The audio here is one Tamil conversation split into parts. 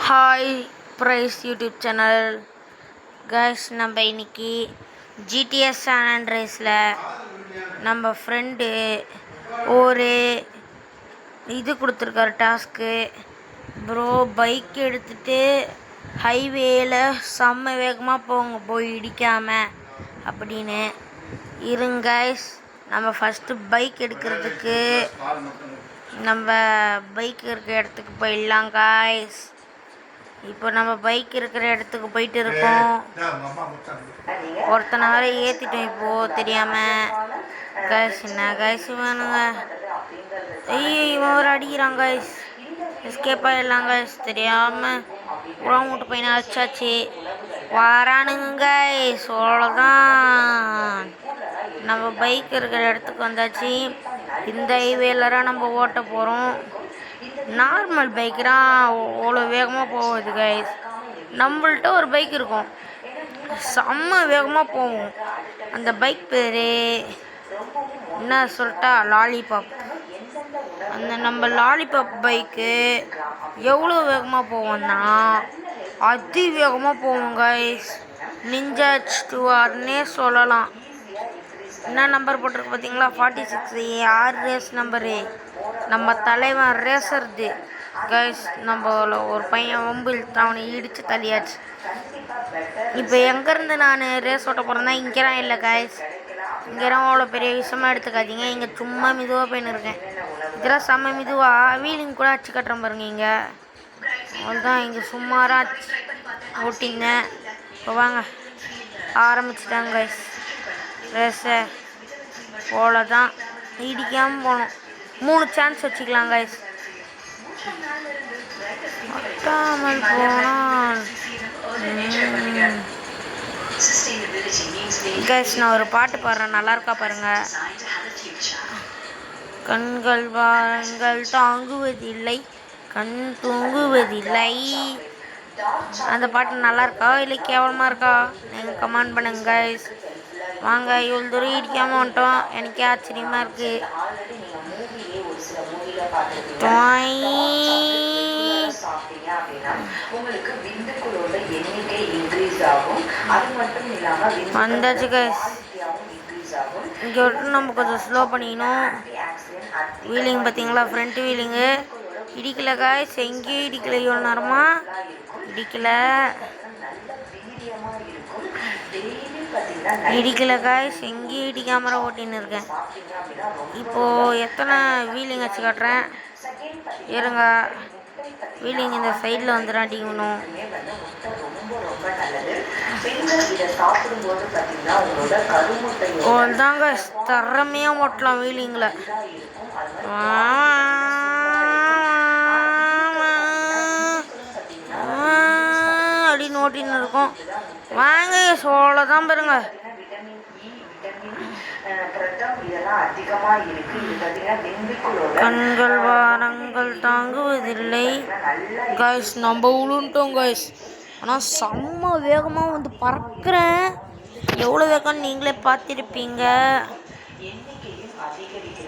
Hi price YouTube channel guys. நம்ம இன்னைக்கு ஜிடிஎஸ் சான் ஆண்ட்ரேஸில் நம்ம ஃப்ரெண்டு ஒரு இது கொடுத்துருக்காரு டாஸ்க்கு. ப்ரோ பைக் எடுத்துகிட்டு ஹைவேயில் செம்ம வேகமாக போய் இடிக்காமல் அப்படின்னு. இருங்க கைஸ், நம்ம ஃபஸ்ட்டு பைக் எடுக்கிறதுக்கு நம்ம பைக் இருக்கிற இடத்துக்கு போயிடலாம் கைஸ். இப்போ நம்ம பைக் இருக்கிற இடத்துக்கு போயிட்டு இருக்கோம். ஒருத்தனை வரை ஏற்றிட்டோம் இப்போது தெரியாமல். கைஸ் என்ன கைஸ் வேணுங்க? ஐயோ இவன் ஒரு அடிக்கிறான் கைஸ். எஸ்கேப் ஆகிடலாம் கைஸ். தெரியாமல் உரம் விட்டு பையனை அடிச்சாச்சு. வரானுங்க கைஸ். அவ்வளோதான், நம்ம பைக் இருக்கிற இடத்துக்கு வந்தாச்சு. இந்த ஹைவேலராக நம்ம ஓட்ட போகிறோம். நார்மல் பைக்னா அவ்வளோ வேகமாக போகுது கைஸ். நம்மள்ட்ட ஒரு பைக் இருக்கும், செம்ம வேகமாக போகும். அந்த பைக் பேர் என்ன சொல்லிட்டா, லாலிபாப். அந்த நம்ம லாலிபாப் பைக்கு எவ்வளோ வேகமாக போவோம்னா அதி வேகமாக போவோம் கைஸ். நிஞ்சா H2Rனே சொல்லலாம். என்ன நம்பர் போட்டிருக்கு பார்த்தீங்களா? 46. யார் ரேஸ் நம்பரு? நம்ம தலைவன் ரேசர்து கைஸ். நம்ம ஒரு பையன் வம்பு இழுத்து அவனை இடித்து தள்ளியாச்சு. இப்போ எங்கேருந்து நான் ரேஸ் ஓட்ட போகிறேன்னா இங்கேலாம் இல்லை கைஸ். இங்கேலாம் அவ்வளோ பெரிய விஷயமா எடுத்துக்காதீங்க. இங்கே சும்மா மெதுவாக போயின்னு இருக்கேன். இதெல்லாம் செம்ம மெதுவாக வீலிங் கூட அச்சு கட்டுறேன் பாருங்க. இங்கே அவ்வளோதான், இங்கே சுமாராக ஓட்டிங்க. இப்போ வாங்க ஆரம்பிச்சிட்டாங்க கைஸ் ரேஸை. அவ்வளோதான், இடிக்காமல் போகணும். 3 சான்ஸ் வச்சுக்கலாம் கைஸ். மொத்தாமல் போனால் கைஸ் நான் ஒரு பாட்டு பாடுறேன், நல்லா இருக்கா பாருங்க. கண்கள் வாரங்கள் தாங்குவதில்லை, கண் தூங்குவதில்லை. அந்த பாட்டு நல்லா இருக்கா இல்லை கேவலமாக இருக்கா? நீங்கள் கமெண்ட் பண்ணுங்க கைஸ். வாங்க, இவ்வளோ தூரம் இடிக்காமல் வந்துட்டோம். எனக்கே ஆச்சரியமாக இருக்குது. வந்தாச்சு கைஸ். இங்கே விட்டு நம்ம கொஞ்சம் ஸ்லோ பண்ணிக்கணும். வீலிங் பார்த்தீங்களா? ஃப்ரண்ட் வீலிங்கு இடிக்கலை கைஸ். எங்கேயும் இடிக்கலை. இவ்வளோ நேரமாக இடிக்கலை கைஸ். எங்கேயும் இடிக்காம ஓட்டின்னு இருக்கேன். இப்போது எத்தனை வீலிங் வச்சு காட்டுறேன் இருங்க. வீலிங் இந்த சைடில் வந்துடும் அடிக்கணும். அவ்வளோதாங்க, திறமையாக ஓட்டலாம் வீலிங்கில். அப்படின்னு ஓட்டின்னு இருக்கோம். வாங்க, அவ்வளோதான் பாருங்க. கண்கள் வாரங்கள் தாங்குவதில்லை கைஸ். நம்ம உளுண்டோம் கைஸ். ஆனால் செம்ம வேகமாக வந்து பறக்கிறேன். எவ்வளோ வேகம்னு நீங்களே பார்த்துருப்பீங்க.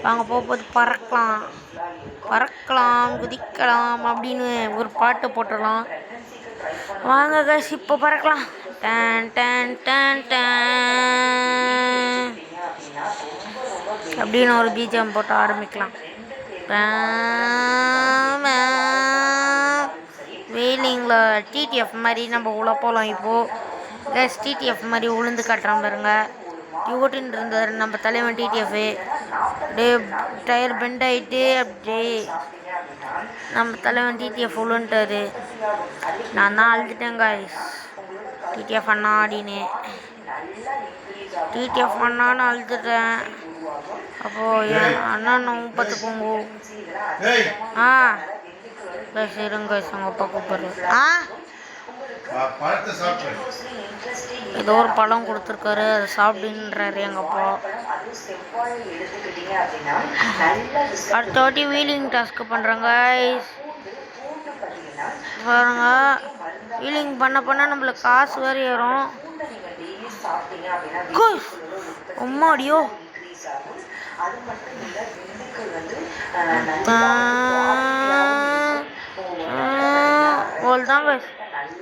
வாங்க போகும்போது பறக்கலாம், குதிக்கலாம் அப்படின்னு ஒரு பாட்டு போட்டுடலாம். வாங்க கைஸ் இப்போ பறக்கலாம். டன் டன் டன் டன் அப்படின்னு ஒரு பிஜிஎம் போட்டு ஆரம்பிக்கலாம். வீலிங்கில் டிடிஎஃப் மாதிரி நம்ம உள்ள போகலாம். இப்போது கைஸ் டிடிஎஃப் மாதிரி உளுந்து காட்டுறான் பாருங்க. ஓட்டின்னு இருந்தார் நம்ம தலைவன் டிடிஎஃப். அப்படியே டயர் பெண்ட் ஆகிட்டு அப்படியே நம்ம தலைவன் டிடிஎஃப் உளுன்ட்டாரு. நான் தான் அழுதுட்டேன் கைஸ். டிடிஎஃப் அண்ணா அப்படின்னு டிடிஎஃப் அண்ணான்னு அழுதுட்டேன். அப்போது அண்ணா நான் பார்த்து போங்க. கைஸ் இருங்க கைஸ், அவங்க அப்பா கூப்பிட்றாரு. ஏதோ ஒரு பழம் கொடுத்துருக்காரு, அதை சாப்பிடுன்றாரு எங்கள் அப்பா. அடுத்த வாட்டி வீலிங் டாஸ்க்கு பண்ணுறாங்க பாருங்க. வீலிங் பண்ண நம்மளுக்கு காசு வேறு ஏறும். அம்மாடியோ, அவ்வளோதான் கைஸ்.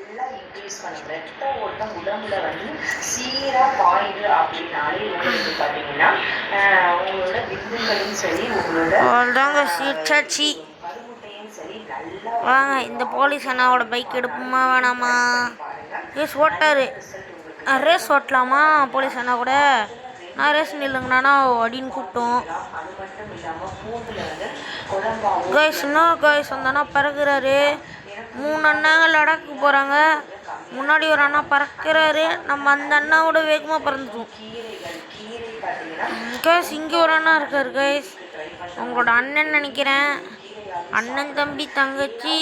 நல்லா இன்க்ரீஸ் பண்ணுங்க. ரத்த ஓட்டம் உடம்புல வந்து சீரா பாயுது அப்படின்னாலே உங்களுக்கு பார்த்தீங்கன்னா உங்களோட விந்துகளும் சரி உங்களோட அவ்வளோதாங்க சீச்சாச்சி. கருமுட்டையும் சரி நல்லா வாங்க இந்த போலீஸ் அண்ணாவோட பைக் எடுப்புமா வேணாமா? ரேஸ் ஓட்டாரு. ரேஸ் ஓட்டலாமா போலீஸ் அண்ணா கூட? நான் ரேஸ் நில்லுங்கண்ணா அப்படின்னு கூப்பிட்டோம். கைஸ் இன்னும் கைஸ் அந்த அண்ணா பறக்குறாரு. 3 அண்ணாங்க லடாக்கு போகிறாங்க. முன்னாடி ஒரு அண்ணா பறக்கிறாரு. நம்ம அந்த அண்ணாவோட வேகமாக பறந்துட்டோம். கைஸ் இங்கே ஒரு அண்ணா இருக்கார் கைஸ். உங்களோட அண்ணன் நினைக்கிறேன். அண்ணன் தம்பி தங்கச்சி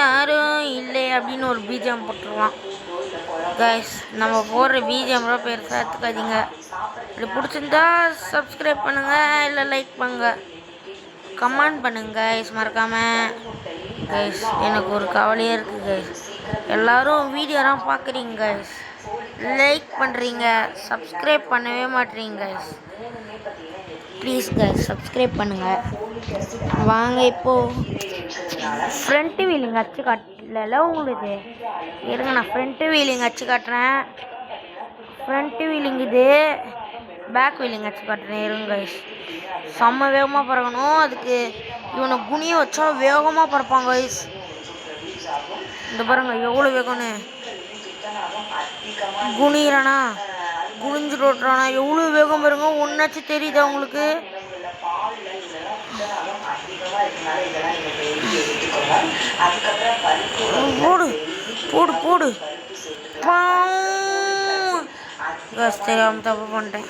யாரும் இல்லை அப்படின்னு ஒரு பிஜிஎம் போட்டுருவான். கைஸ் நம்ம போடுற பிஜிஎம்லாம் பெருசாக எடுத்துக்காதீங்க. இப்படி பிடிச்சிருந்தா சப்ஸ்கிரைப் பண்ணுங்கள், இல்லை லைக் பண்ணுங்கள், கமெண்ட் பண்ணுங்க கைஸ் மறக்காமல். கைஸ் எனக்கு ஒரு கவலையாக இருக்குது கைஸ். எல்லோரும் வீடியோலாம் பார்க்குறீங்க கைஸ், லைக் பண்ணுறீங்க, சப்ஸ்கிரைப் பண்ணவே மாட்டேறீங்க கைஸ். ப்ளீஸ் கைஸ் சப்ஸ்கிரைப் பண்ணுங்கள். வாங்க இப்போது ஃப்ரண்ட் வீலிங் அச்சு காட்டல உங்களுக்கு. இருங்க நான் ஃப்ரண்ட் வீலிங் அச்சு காட்டுறேன். ஃப்ரண்ட் வீலிங் இது, பேக் வீலிங் அச்சு காட்டுறேன். இருங்க கைஸ். செம்ம வேகமாக பறக்கணும். அதுக்கு இவனை குனிய வச்சா வேகமாக பறப்பாங்க கைஸ். இந்த பாருங்க எவ்வளோ வேகம்னு. குனிறானா குனிஞ்சு ரோட்டுறானா எவ்வளோ வேகம் பாருங்க. ஒன்றாச்சு தெரியுதா உங்களுக்கு? போடு போடு போடு. கைஸ் தெரியாமல் தப்பு பண்ணிட்டேன்.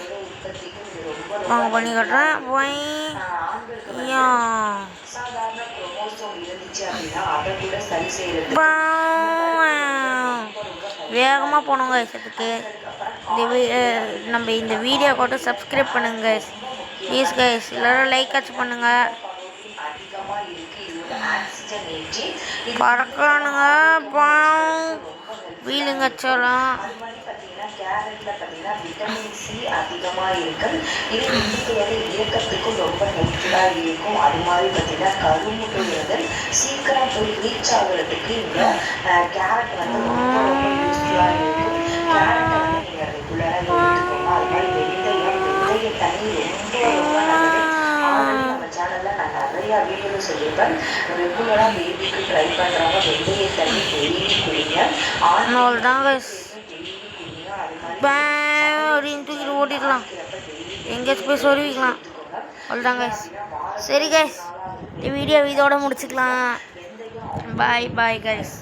வாங்க பண்ணி காட்டுறேன். வேகமாக போனோம் கைஸ். அதுக்கு நம்ம இந்த வீடியோ கூட சப்ஸ்கிரைப் பண்ணுங்க கைஸ். ப்ளீஸ் கைஸ் எல்லோரும் லைக் ஆச்சு பண்ணுங்க. பறக்கணுங்க வீலிங் அச்சலாம். கேரட்ல பார்த்தீங்கன்னா விட்டமின் சி அதிகமாக இருக்கும். இது இயற்கையோட இயக்கத்துக்கும் ரொம்ப ஹெல்ப்ஃபுல்லாக இருக்கும். அது மாதிரி பார்த்தீங்கன்னா கருமுட்டை வந்து சீக்கிரம் போய் ரீச் ஆகுறதுக்கு இந்த கேரட் வந்து ரொம்ப ரொம்ப யூஸ்ஃபுல்லாக இருக்கும். கேரட்டை வந்து நீங்கள் ரெகுலராக எடுத்துக்கோங்க. அது மாதிரி வெந்தய தண்ணி ரொம்ப ரொம்ப நல்லது. ஆல்ரெடி நம்ம சேனலில் நான் நிறையா வீடியோ சொல்லியிருப்பேன். ரெகுலராக பேபிக்கு ட்ரை பண்ணுறவங்க வெந்தய தண்ணி டெய்லி குடிங்க. அப்படின்னு தூக்கிட்டு ஓட்டிடலாம். எங்கேயாச்சும் போய் சொருவிக்கலாம். அவ்வளோதான் கைஸ். சரி கைஸ் இந்த வீடியோ இதோட முடிச்சுக்கலாம். பாய் பாய் கைஸ்.